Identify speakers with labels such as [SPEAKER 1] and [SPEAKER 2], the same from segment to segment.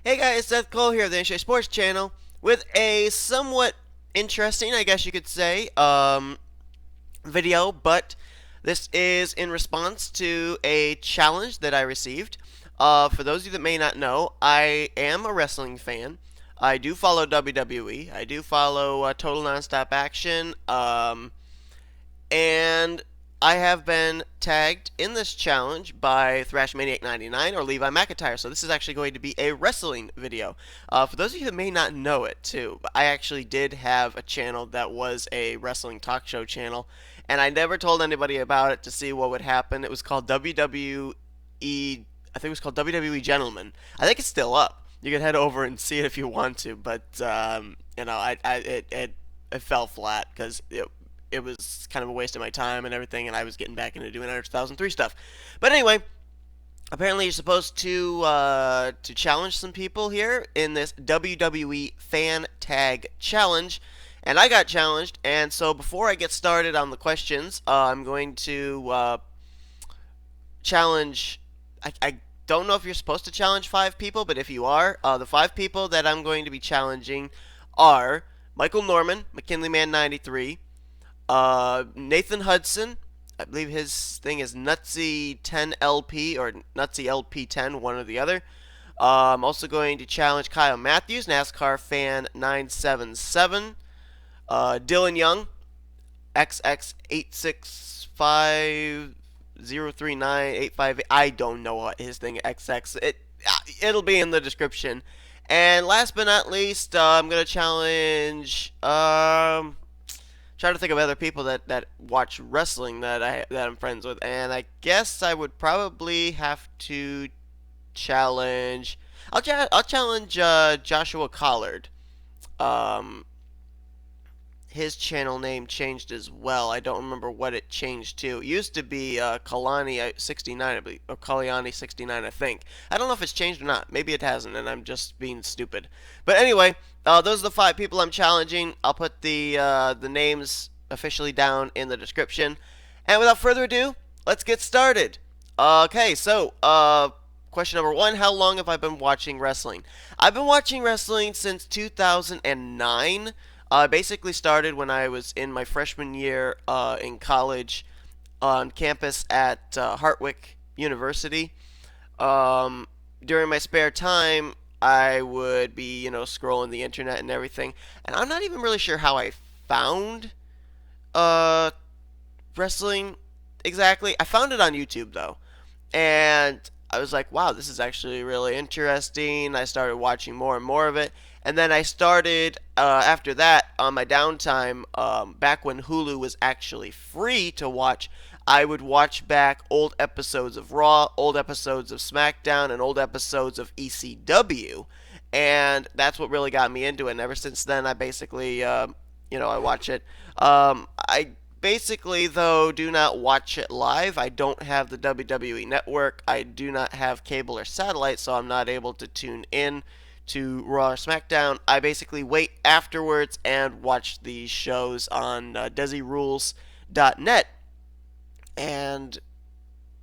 [SPEAKER 1] Hey guys, Seth Cole here of the NJ Sports Channel with a somewhat interesting, I guess you could say, video, but this is in response to a challenge that I received. For those of you that may not know, I am a wrestling fan. I do follow WWE. I do follow Total Nonstop Action. And I have been tagged in this challenge by ThrashManiac99 or Levi McIntyre. So this is actually going to be a wrestling video. For those of you that may not know it too, I actually did have a channel that was a wrestling talk show channel, and I never told anybody about it to see what would happen. It was called WWE. I think it was called WWE Gentlemen. I think it's still up. You can head over and see it if you want to, but it fell flat because it was kind of a waste of my time and everything, and I was getting back into doing 2003 stuff. But anyway, apparently you're supposed to challenge some people here in this WWE Fan Tag challenge, and I got challenged. And so before I get started on the questions, I'm going to challenge. I don't know if you're supposed to challenge 5 people, but if you are, the 5 people that I'm going to be challenging are Michael Norman, McKinley Man 93. Nathan Hudson, I believe his thing is Nutsy 10LP or Nutsy LP10, one or the other. I'm also going to challenge Kyle Mathews, NASCAR Fan 977. Dillon Young, XX86503985. I don't know what his thing XX. It'll be in the description. And last but not least, I'm gonna challenge trying to think of other people that watch wrestling that I'm friends with, and I guess I would probably have to challenge. I'll challenge Joshua Collard. Um, his channel name changed as well. I don't remember what it changed to. It used to be Kalani69, I believe, or Kaliani69, I think. I don't know if it's changed or not. Maybe it hasn't, and I'm just being stupid. But anyway, those are the 5 people I'm challenging. I'll put the names officially down in the description. And without further ado, let's get started. Okay, so question number 1: how long have I been watching wrestling? I've been watching wrestling since 2009. I basically started when I was in my freshman year in college on campus at Hartwick University. During my spare time, I would be, scrolling the internet and everything. And I'm not even really sure how I found uh, wrestling exactly. I found it on YouTube, though. And I was like, wow, this is actually really interesting. I started watching more and more of it. And then I started, after that, on my downtime, back when Hulu was actually free to watch, I would watch back old episodes of Raw, old episodes of SmackDown, and old episodes of ECW. And that's what really got me into it. And ever since then, I basically, I watch it. I basically, though, do not watch it live. I don't have the WWE Network. I do not have cable or satellite, so I'm not able to tune in to Raw or SmackDown. I basically wait afterwards and watch these shows on DesiRules.net. And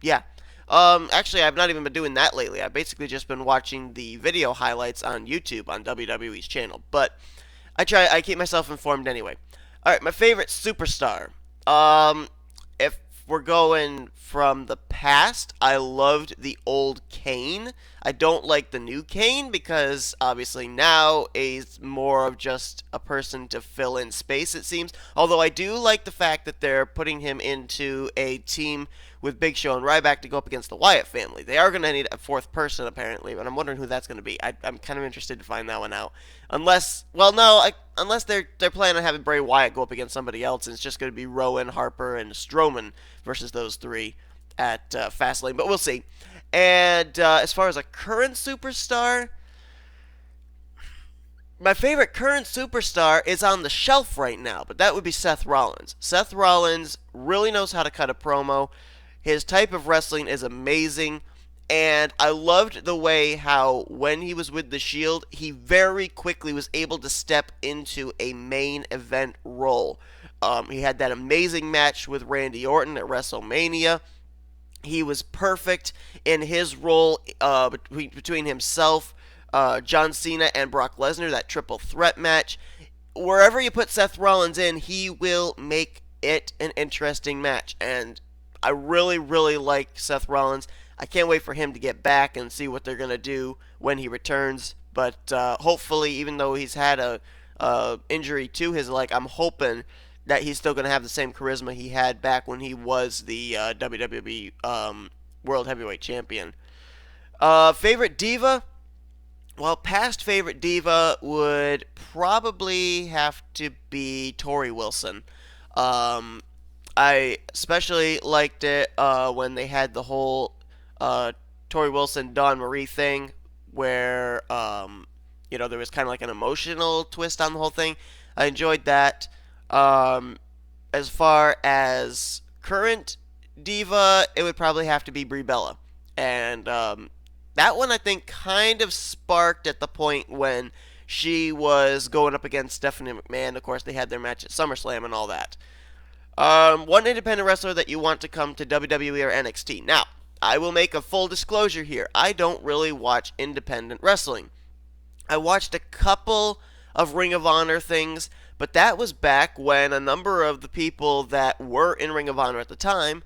[SPEAKER 1] yeah. Actually, I've not even been doing that lately. I've basically just been watching the video highlights on YouTube on WWE's channel. But I keep myself informed anyway. Alright, my favorite superstar. If we're going from the past, I loved the old Kane. I don't like the new Kane because obviously now he's more of just a person to fill in space, it seems. Although I do like the fact that they're putting him into a team with Big Show and Ryback to go up against the Wyatt family. They are going to need a 4th person apparently, but I'm wondering who that's going to be. I'm kind of interested to find that one out. Unless, well, no, unless they're planning on having Bray Wyatt go up against somebody else, and it's just going to be Rowan, Harper, and Strowman versus those 3 at Fastlane, but we'll see. And as far as a current superstar, my favorite current superstar is on the shelf right now, but that would be Seth Rollins. Seth Rollins really knows how to cut a promo. His type of wrestling is amazing, and I loved the way how when he was with the Shield, he very quickly was able to step into a main event role. He had that amazing match with Randy Orton at WrestleMania. He was perfect in his role between himself, John Cena and Brock Lesnar, that triple threat match. Wherever you put Seth Rollins in, he will make it an interesting match. And I really, really like Seth Rollins. I can't wait for him to get back and see what they're going to do when he returns. But hopefully, even though he's had a injury to his leg, I'm hoping that he's still going to have the same charisma he had back when he was the WWE World Heavyweight Champion. Favorite diva? Well, past favorite diva would probably have to be Tori Wilson. Um, I especially liked it when they had the whole Tori Wilson Dawn Marie thing, where there was kind of like an emotional twist on the whole thing. I enjoyed that. Um, as far as current diva, it would probably have to be Brie Bella, and that one I think kind of sparked at the point when she was going up against Stephanie McMahon. Of course, they had their match at SummerSlam and all that. One independent wrestler that you want to come to WWE or NXT. Now, I will make a full disclosure here. I don't really watch independent wrestling. I watched a couple of Ring of Honor things, but that was back when a number of the people that were in Ring of Honor at the time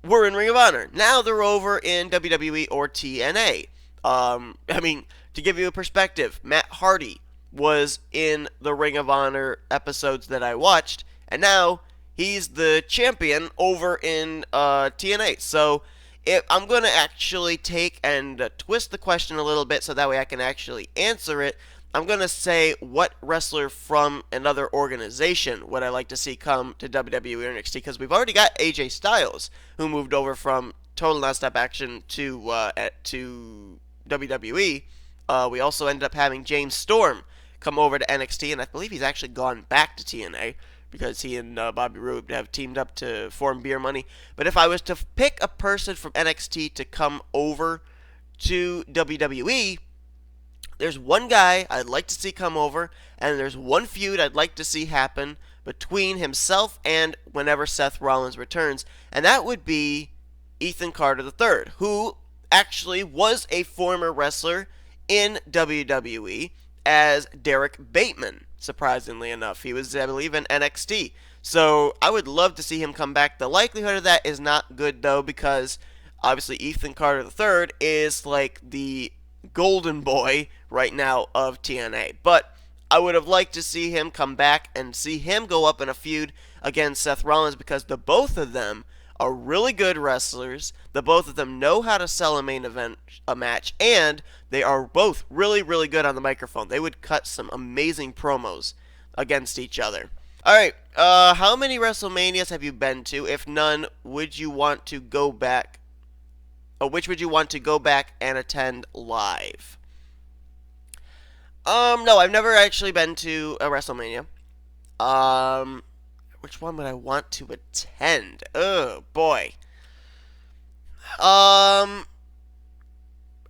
[SPEAKER 1] were in Ring of Honor. Now they're over in WWE or TNA. To give you a perspective, Matt Hardy was in the Ring of Honor episodes that I watched, and now he's the champion over in TNA. So I'm going to actually take and twist the question a little bit so that way I can actually answer it. I'm going to say what wrestler from another organization would I like to see come to WWE or NXT, because we've already got AJ Styles, who moved over from Total Nonstop Action to WWE. We also ended up having James Storm come over to NXT, and I believe he's actually gone back to TNA because he and Bobby Roode have teamed up to form Beer Money. But if I was to pick a person from NXT to come over to WWE, there's one guy I'd like to see come over, and there's one feud I'd like to see happen between himself and whenever Seth Rollins returns, and that would be Ethan Carter III, who actually was a former wrestler in WWE as Derek Bateman, surprisingly enough. He was, I believe, in NXT. So I would love to see him come back. The likelihood of that is not good, though, because obviously Ethan Carter III is like the golden boy right now of TNA. But I would have liked to see him come back and see him go up in a feud against Seth Rollins, because the both of them are really good wrestlers. The both of them know how to sell a match, and they are both really, really good on the microphone. They would cut some amazing promos against each other. Alright, how many WrestleManias have you been to? If none, would you want to go back? Which would you want to go back and attend live? No, I've never actually been to a WrestleMania. Which one would I want to attend? Oh, boy. I'm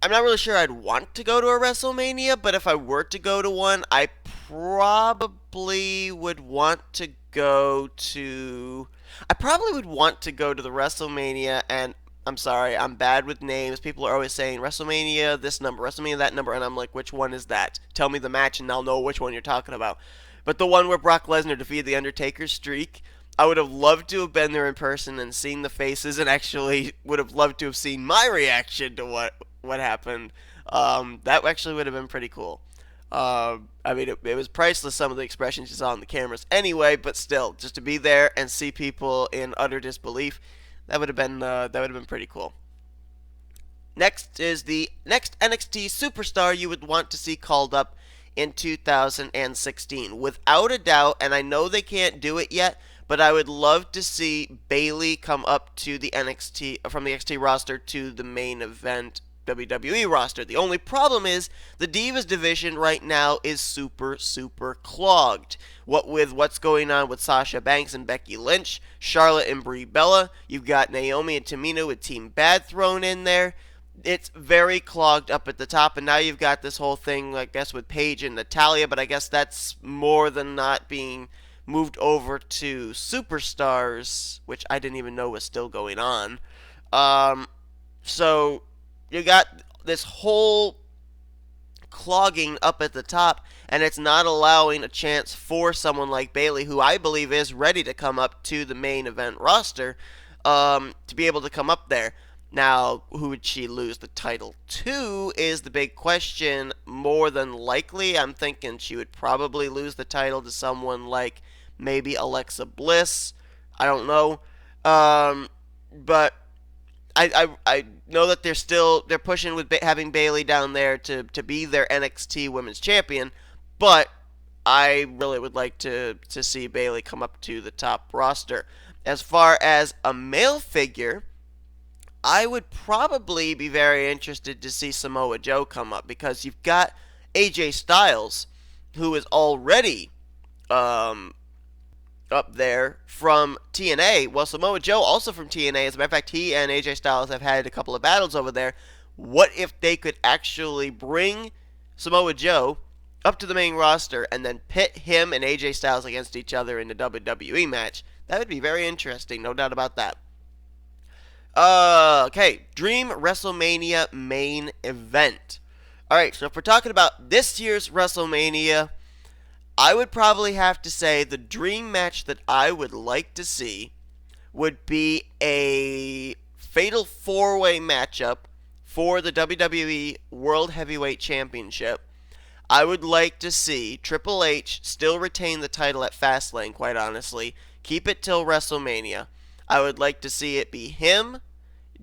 [SPEAKER 1] not really sure I'd want to go to a WrestleMania, but if I were to go to one, I probably would want to go to... I probably would want to go to the WrestleMania, and I'm sorry, I'm bad with names. People are always saying WrestleMania this number, WrestleMania that number, and I'm like, which one is that? Tell me the match and I'll know which one you're talking about. But the one where Brock Lesnar defeated The Undertaker's streak, I would have loved to have been there in person and seen the faces, and actually would have loved to have seen my reaction to what happened. That actually would have been pretty cool. It was priceless, some of the expressions you saw on the cameras anyway, but still, just to be there and see people in utter disbelief, that would have been pretty cool. Next is the next NXT superstar you would want to see called up in 2016. Without a doubt, and I know they can't do it yet, but I would love to see Bayley come up to the NXT from the NXT roster to the main event WWE roster. The only problem is the Divas division right now is super, super clogged. What with what's going on with Sasha Banks and Becky Lynch, Charlotte and Brie Bella, you've got Naomi and Tamina with Team Bad thrown in there. It's very clogged up at the top, and now you've got this whole thing, I guess, with Paige and Natalya, but I guess that's more than not being moved over to Superstars, which I didn't even know was still going on. So you got this whole clogging up at the top, and it's not allowing a chance for someone like Bayley, who I believe is ready to come up to the main event roster, to be able to come up there. Now, who would she lose the title to is the big question. More than likely, I'm thinking she would probably lose the title to someone like maybe Alexa Bliss. I don't know. But I know that they're pushing with having Bayley down there to be their NXT Women's Champion, but I really would like to see Bayley come up to the top roster. As far as a male figure, I would probably be very interested to see Samoa Joe come up, because you've got AJ Styles, who is already up there from TNA. Well, Samoa Joe also from TNA. As a matter of fact, he and AJ Styles have had a couple of battles over there. What if they could actually bring Samoa Joe up to the main roster and then pit him and AJ Styles against each other in a WWE match? That would be very interesting, no doubt about that. Okay, Dream WrestleMania main event. Alright, so if we're talking about this year's WrestleMania, I would probably have to say the dream match that I would like to see would be a fatal 4-way matchup for the WWE World Heavyweight Championship. I would like to see Triple H still retain the title at Fastlane, quite honestly. Keep it till WrestleMania. I would like to see it be him,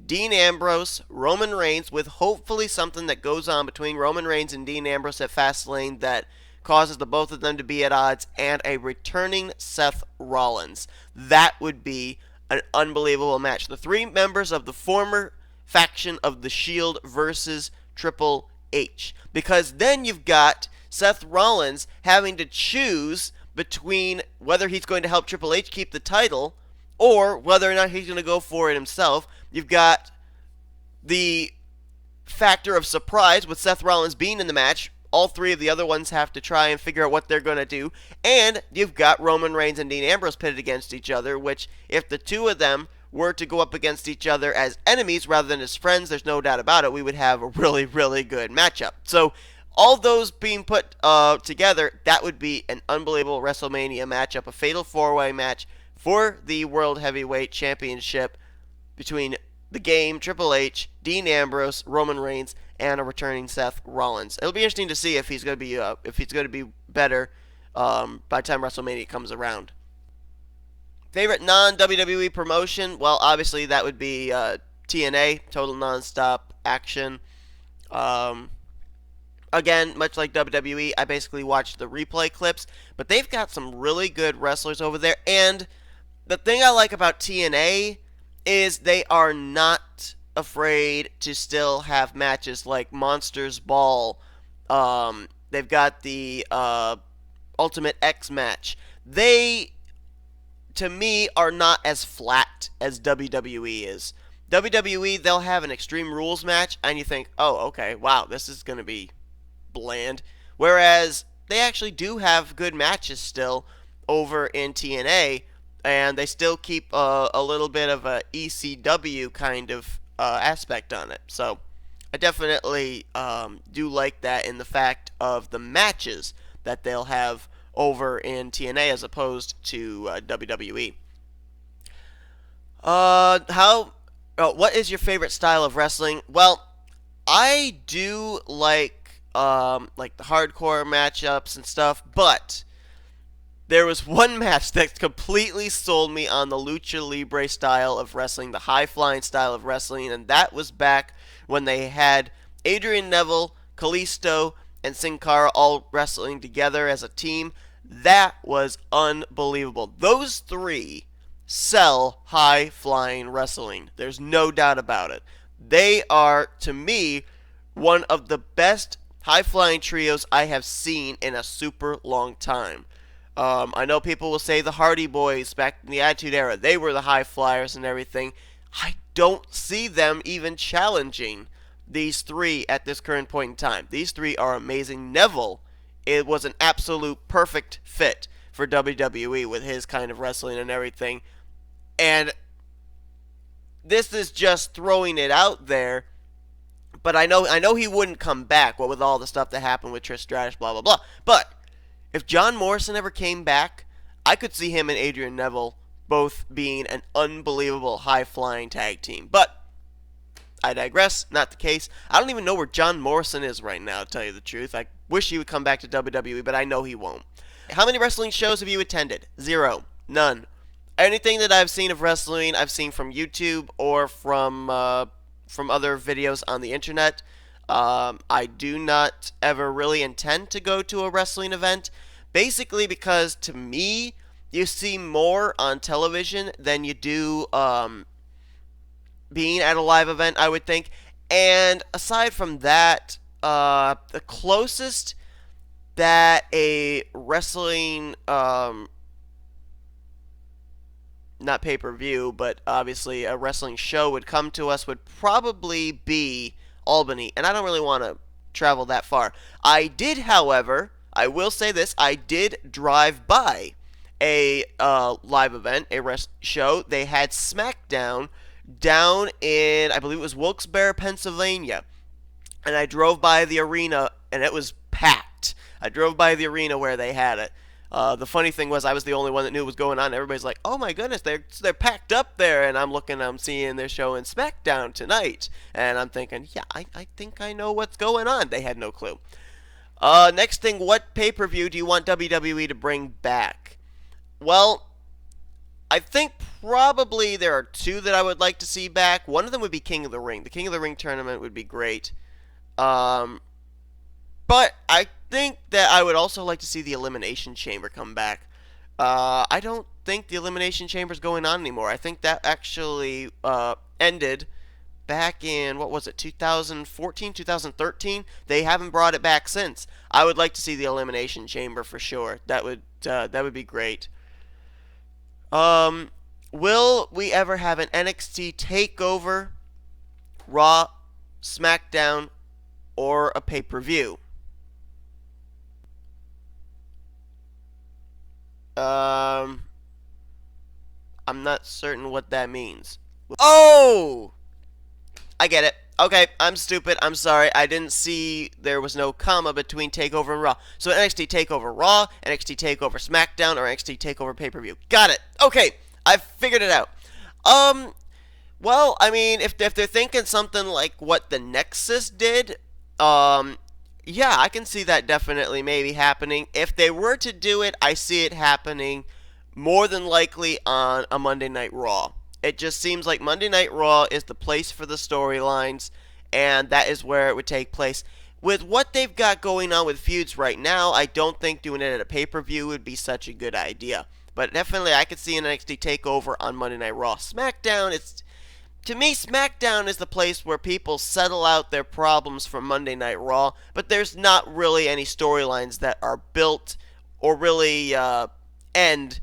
[SPEAKER 1] Dean Ambrose, Roman Reigns, with hopefully something that goes on between Roman Reigns and Dean Ambrose at Fastlane that causes the both of them to be at odds, and a returning Seth Rollins. That would be an unbelievable match. The three members of the former faction of the Shield versus Triple H. Because then you've got Seth Rollins having to choose between whether he's going to help Triple H keep the title or whether or not he's going to go for it himself. You've got the factor of surprise with Seth Rollins being in the match. All three of the other ones have to try and figure out what they're going to do. And you've got Roman Reigns and Dean Ambrose pitted against each other, which, if the two of them were to go up against each other as enemies rather than as friends, there's no doubt about it, we would have a really, really good matchup. So, all those being put together, that would be an unbelievable WrestleMania matchup, a fatal 4-way match for the World Heavyweight Championship between the Game, Triple H, Dean Ambrose, Roman Reigns, and a returning Seth Rollins. It'll be interesting to see if he's going to be better by the time WrestleMania comes around. Favorite non-WWE promotion? Well, obviously that would be TNA, total non-stop action. Again, much like WWE, I basically watched the replay clips, but they've got some really good wrestlers over there. And the thing I like about TNA is they are not afraid to still have matches like Monsters Ball. They've got the Ultimate X match. They, to me, are not as flat as WWE is. WWE, they'll have an Extreme Rules match, and you think, oh, okay, wow, this is going to be bland. Whereas they actually do have good matches still over in TNA, and they still keep a little bit of a ECW kind of aspect on it. So I definitely do like that in the fact of the matches that they'll have over in TNA as opposed to WWE. What is your favorite style of wrestling? Well, I do like the hardcore matchups and stuff, but there was one match that completely sold me on the Lucha Libre style of wrestling, the high-flying style of wrestling, and that was back when they had Adrian Neville, Kalisto, and Sin Cara all wrestling together as a team. That was unbelievable. Those three sell high-flying wrestling. There's no doubt about it. They are, to me, one of the best high-flying trios I have seen in a super long time. I know people will say the Hardy Boys back in the Attitude Era, they were the high flyers and everything. I don't see them even challenging these three at this current point in time. These three are amazing. Neville, it was an absolute perfect fit for WWE with his kind of wrestling and everything. And this is just throwing it out there, But I know he wouldn't come back. What with all the stuff that happened with Trish Stratus, blah blah blah. But if John Morrison ever came back, I could see him and Adrian Neville both being an unbelievable high flying tag team. But I digress. Not the case. I don't even know where John Morrison is right now, to tell you the truth. I wish he would come back to WWE, but I know he won't. How many wrestling shows have you attended? Zero. None. Anything that I've seen of wrestling, I've seen from YouTube or from other videos on the internet. I do not ever really intend to go to a wrestling event, basically because to me, you see more on television than you do being at a live event, I would think. And aside from that, the closest that a wrestling, not pay-per-view, but obviously a wrestling show would come to us would probably be Albany, and I don't really want to travel that far. I did, however, I will say this, I did drive by a live event, a show. They had SmackDown down in, I believe it was Wilkes-Barre, Pennsylvania, and I drove by the arena, and it was packed. I drove by the arena where they had it. The funny thing was I was the only one that knew what was going on. Everybody's like, "Oh my goodness, they're packed up there," and I'm seeing they're showing SmackDown tonight, and I'm thinking, yeah, I think I know what's going on. They had no clue. Next thing, what pay-per-view do you want WWE to bring back? Well, I think probably there are two that I would like to see back. One of them would be King of the Ring. The King of the Ring tournament would be great. But I think that I would also like to see the Elimination Chamber come back. I don't think the Elimination Chamber is going on anymore. I think that actually ended back in, what was it, 2014, 2013? They haven't brought it back since. I would like to see the Elimination Chamber for sure. That would be great. Will we ever have an NXT TakeOver, Raw, SmackDown, or a pay-per-view? I'm not certain what that means. Oh! I get it. Okay, I'm stupid. I'm sorry. I didn't see there was no comma between TakeOver and Raw. So NXT TakeOver Raw, NXT TakeOver SmackDown, or NXT TakeOver Pay-Per-View. Got it. Okay, I figured it out. Well, I mean, if they're thinking something like what the Nexus did, yeah, I can see that definitely maybe happening. If they were to do it, I see it happening more than likely on a Monday Night Raw. It just seems like Monday Night Raw is the place for the storylines, and that is where it would take place. With what they've got going on with feuds right now, I don't think doing it at a pay-per-view would be such a good idea. But definitely, I could see an NXT TakeOver on Monday Night Raw. SmackDown, to me, SmackDown is the place where people settle out their problems from Monday Night Raw, but there's not really any storylines that are built or really end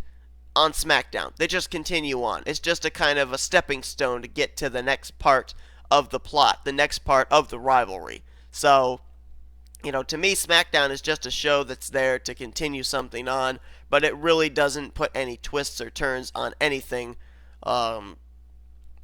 [SPEAKER 1] on SmackDown. They just continue on. It's just a kind of a stepping stone to get to the next part of the plot, the next part of the rivalry. So, to me, SmackDown is just a show that's there to continue something on, but it really doesn't put any twists or turns on anything. I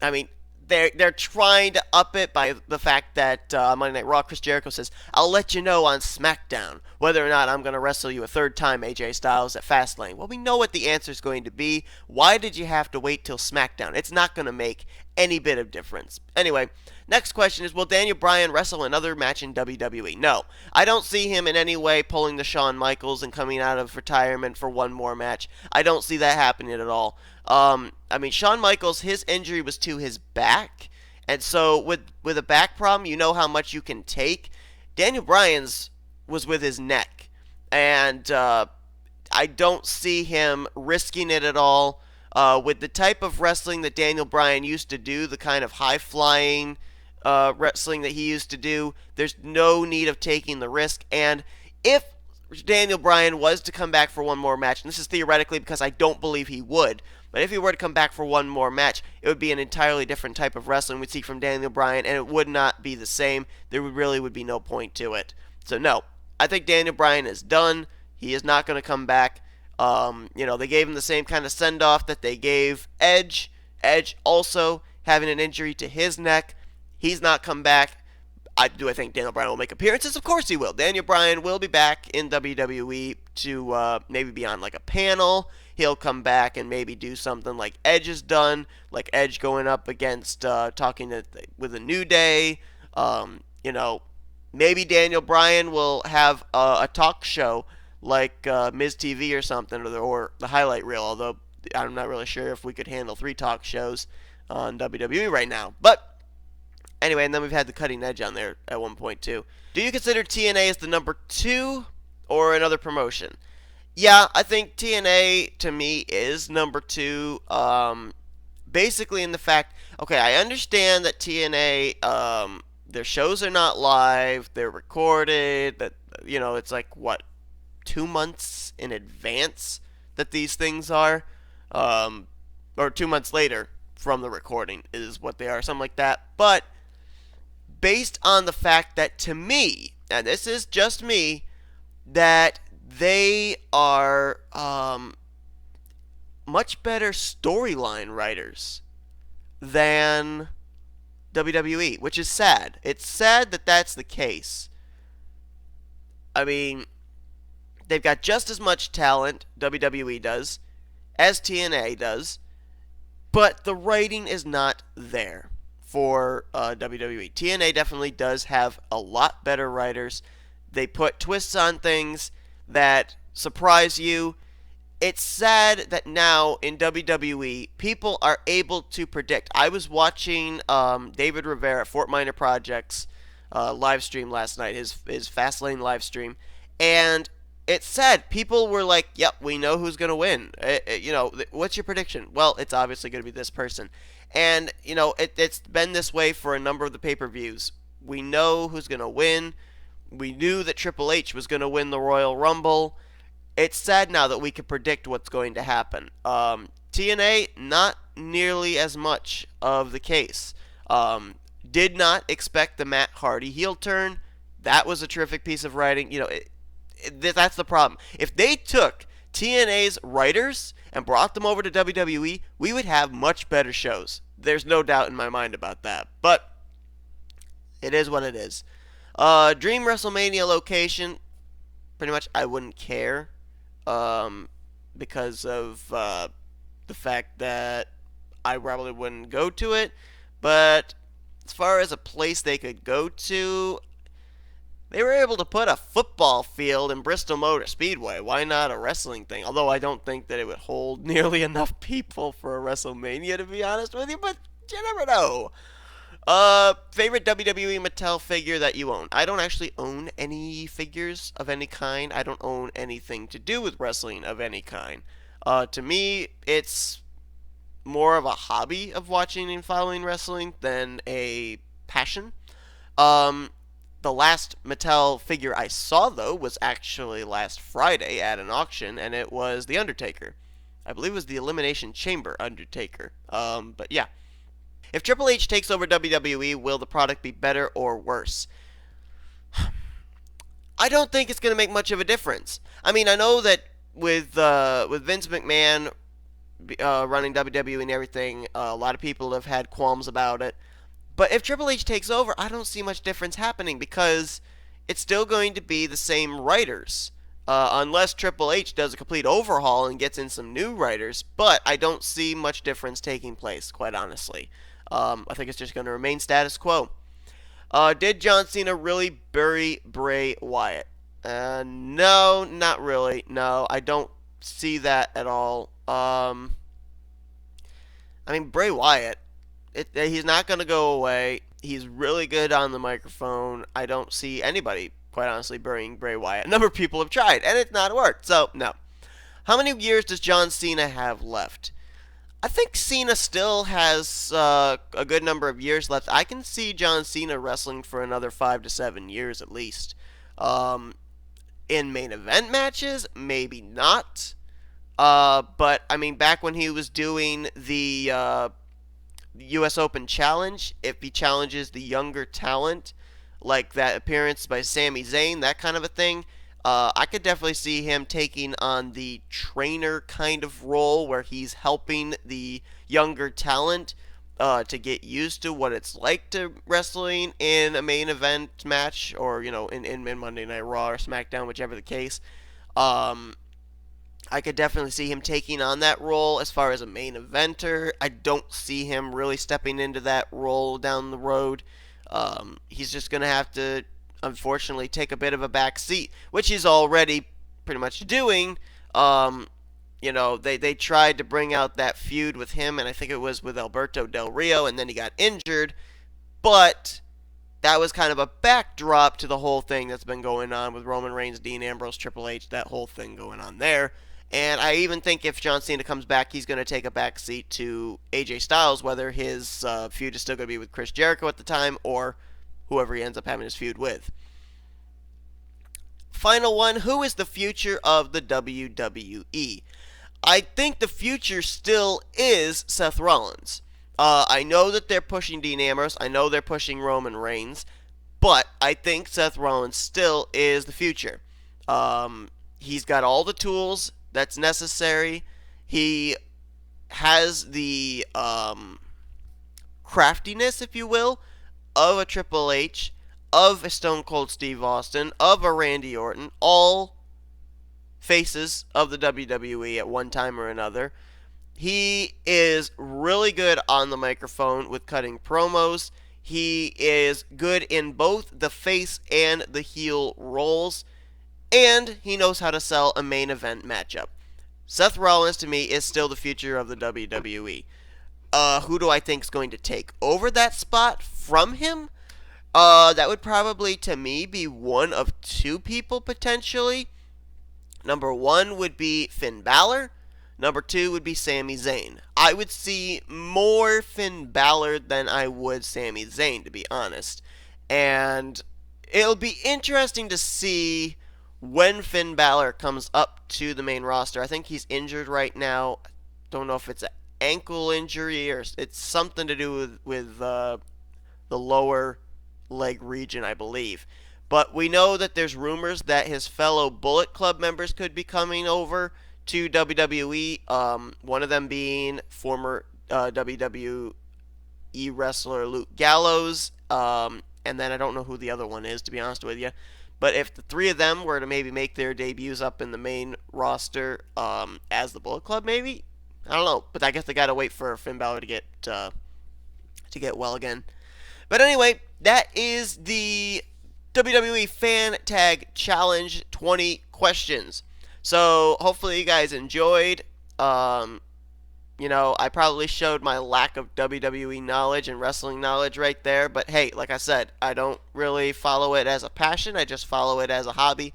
[SPEAKER 1] mean, they're trying to up it by the fact that Monday Night Raw, Chris Jericho says, "I'll let you know on SmackDown whether or not I'm going to wrestle you a third time, AJ Styles, at Fastlane." Well, we know what the answer is going to be. Why did you have to wait till SmackDown? It's not going to make any bit of difference. Anyway, next question is, will Daniel Bryan wrestle another match in WWE? No. I don't see him in any way pulling the Shawn Michaels and coming out of retirement for one more match. I don't see that happening at all. I mean, Shawn Michaels, his injury was to his back, and so with a back problem, you know how much you can take. Daniel Bryan's was with his neck, and I don't see him risking it at all. With the type of wrestling that Daniel Bryan used to do, the kind of high-flying wrestling that he used to do, there's no need of taking the risk. And if Daniel Bryan was to come back for one more match, and this is theoretically because I don't believe he would, but if he were to come back for one more match, it would be an entirely different type of wrestling we'd see from Daniel Bryan, and it would not be the same. There would be no point to it. So no, I think Daniel Bryan is done. He is not going to come back. They gave him the same kind of send-off that they gave Edge. Edge also having an injury to his neck. He's not come back. Do I think Daniel Bryan will make appearances? Of course he will. Daniel Bryan will be back in WWE to maybe be on like a panel. He'll come back and maybe do something like Edge has done, like Edge going up against with a New Day. You know, maybe Daniel Bryan will have a talk show like Miz TV or something, or the highlight reel. Although I'm not really sure if we could handle 3 talk shows on WWE right now, but. Anyway, and then we've had the Cutting Edge on there at one point too. Do you consider TNA as the number 2 or another promotion? Yeah, I think TNA to me is number 2. Basically, in the fact, okay, I understand that TNA, their shows are not live, they're recorded. That it's like what 2 months in advance that these things are, or 2 months later from the recording is what they are, something like that. But based on the fact that to me, and this is just me, that they are much better storyline writers than WWE, which is sad. It's sad that that's the case. I mean, they've got just as much talent, WWE does, as TNA does, but the writing is not there for WWE. TNA definitely does have a lot better writers. They put twists on things that surprise you. It's sad that now in WWE, people are able to predict. I was watching David Rivera, Fort Minor Project's live stream last night, his Fastlane live stream, and it said people were like, "Yep, we know who's going to win." What's your prediction? Well, it's obviously going to be this person. And, it's been this way for a number of the pay-per-views. We know who's going to win. We knew that Triple H was going to win the Royal Rumble. It's sad now that we can predict what's going to happen. TNA, not nearly as much of the case. Did not expect the Matt Hardy heel turn. That was a terrific piece of writing. That's the problem. If they took TNA's writers and brought them over to WWE, we would have much better shows. There's no doubt in my mind about that. But it is what it is. Dream WrestleMania location, pretty much I wouldn't care because of the fact that I probably wouldn't go to it. But as far as a place they could go to, they were able to put a football field in Bristol Motor Speedway. Why not a wrestling thing? Although I don't think that it would hold nearly enough people for a WrestleMania, to be honest with you. But you never know. Favorite WWE Mattel figure that you own? I don't actually own any figures of any kind. I don't own anything to do with wrestling of any kind. To me, it's more of a hobby of watching and following wrestling than a passion. The last Mattel figure I saw, though, was actually last Friday at an auction, and it was The Undertaker. I believe it was the Elimination Chamber Undertaker. But yeah. If Triple H takes over WWE, will the product be better or worse? I don't think it's going to make much of a difference. I mean, I know that with Vince McMahon running WWE and everything, a lot of people have had qualms about it. But if Triple H takes over, I don't see much difference happening because it's still going to be the same writers. Unless Triple H does a complete overhaul and gets in some new writers. But I don't see much difference taking place, quite honestly. I think it's just going to remain status quo. Did John Cena really bury Bray Wyatt? No, not really. No, I don't see that at all. I mean, Bray Wyatt, he's not going to go away. He's really good on the microphone. I don't see anybody, quite honestly, burying Bray Wyatt. A number of people have tried, and it's not worked. So, no. How many years does John Cena have left? I think Cena still has a good number of years left. I can see John Cena wrestling for another 5 to 7 years at least. In main event matches, maybe not. But, I mean, back when he was doing the U.S. Open Challenge, if he challenges the younger talent, like that appearance by Sami Zayn, that kind of a thing, I could definitely see him taking on the trainer kind of role where he's helping the younger talent to get used to what it's like to wrestling in a main event match, or in Monday Night Raw or SmackDown, whichever the case. Um, I could definitely see him taking on that role as far as a main eventer. I don't see him really stepping into that role down the road. He's just going to have to, unfortunately, take a bit of a back seat, which he's already pretty much doing. They tried to bring out that feud with him, and I think it was with Alberto Del Rio, and then he got injured. But that was kind of a backdrop to the whole thing that's been going on with Roman Reigns, Dean Ambrose, Triple H, that whole thing going on there. And I even think if John Cena comes back, he's going to take a backseat to AJ Styles, whether his feud is still going to be with Chris Jericho at the time or whoever he ends up having his feud with. Final one, who is the future of the WWE? I think the future still is Seth Rollins. I know that they're pushing Dean Ambrose. I know they're pushing Roman Reigns. But I think Seth Rollins still is the future. He's got all the tools that's necessary. He has the craftiness, if you will, of a Triple H, of a Stone Cold Steve Austin, of a Randy Orton, all faces of the WWE at one time or another. He is really good on the microphone with cutting promos. He is good in both the face and the heel roles. And he knows how to sell a main event matchup. Seth Rollins, to me, is still the future of the WWE. Who do I think is going to take over that spot from him? That would probably, to me, be one of two people, potentially. Number one would be Finn Balor. Number two would be Sami Zayn. I would see more Finn Balor than I would Sami Zayn, to be honest. And it'll be interesting to see when Finn Balor comes up to the main roster. I think he's injured right now. Don't know if it's an ankle injury or it's something to do with the lower leg region, I believe. But we know that there's rumors that his fellow Bullet Club members could be coming over to WWE. One of them being former WWE wrestler Luke Gallows. And then I don't know who the other one is, to be honest with you. But if the three of them were to maybe make their debuts up in the main roster as the Bullet Club, maybe? I don't know. But I guess they got to wait for Finn Balor to get well again. But anyway, that is the WWE Fan Tag Challenge 20 questions. So hopefully you guys enjoyed. I probably showed my lack of WWE knowledge and wrestling knowledge right there. But hey, like I said, I don't really follow it as a passion. I just follow it as a hobby.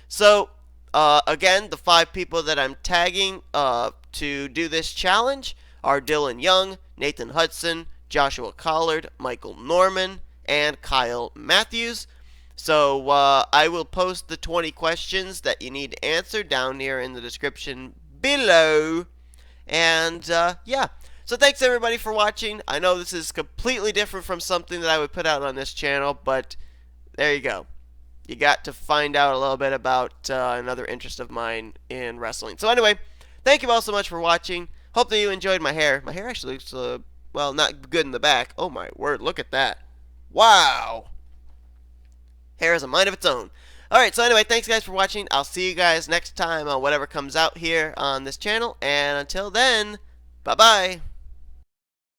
[SPEAKER 1] So, again, the 5 people that I'm tagging to do this challenge are Dillon Young, Nathan Hudson, Joshua Collard, Michael Norman, and Kyle Mathews. So, I will post the 20 questions that you need to answer down here in the description below. And, yeah. So thanks everybody for watching. I know this is completely different from something that I would put out on this channel, but there you go. You got to find out a little bit about another interest of mine in wrestling. So anyway, thank you all so much for watching. Hope that you enjoyed my hair. My hair actually looks, well, not good in the back. Oh my word, look at that. Wow. Hair has a mind of its own. Alright, so anyway, thanks guys for watching. I'll see you guys next time on whatever comes out here on this channel. And until then, bye-bye.